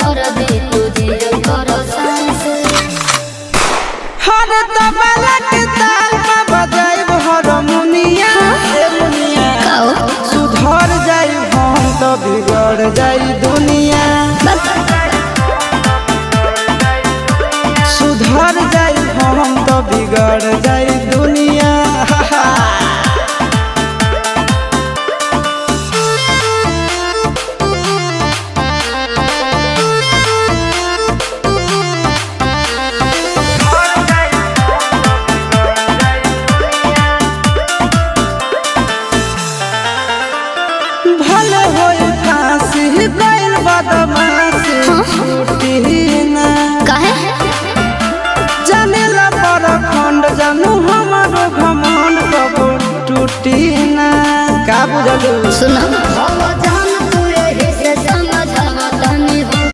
कर दे तुझे करो सांस हर तबला के ताल में बजाइब हारमोनिया ए मुनिया सुधर जाई हम तो बिगड़ जाई दुनिया सुधर जाई हम तो बिगड़ जाई दुनिया भले होई फांसी गइल बदमाशी छूटी ना काहे जानेला परखंड जानू हमारो घमंड कबो टूटी ना का बुझलू सुनो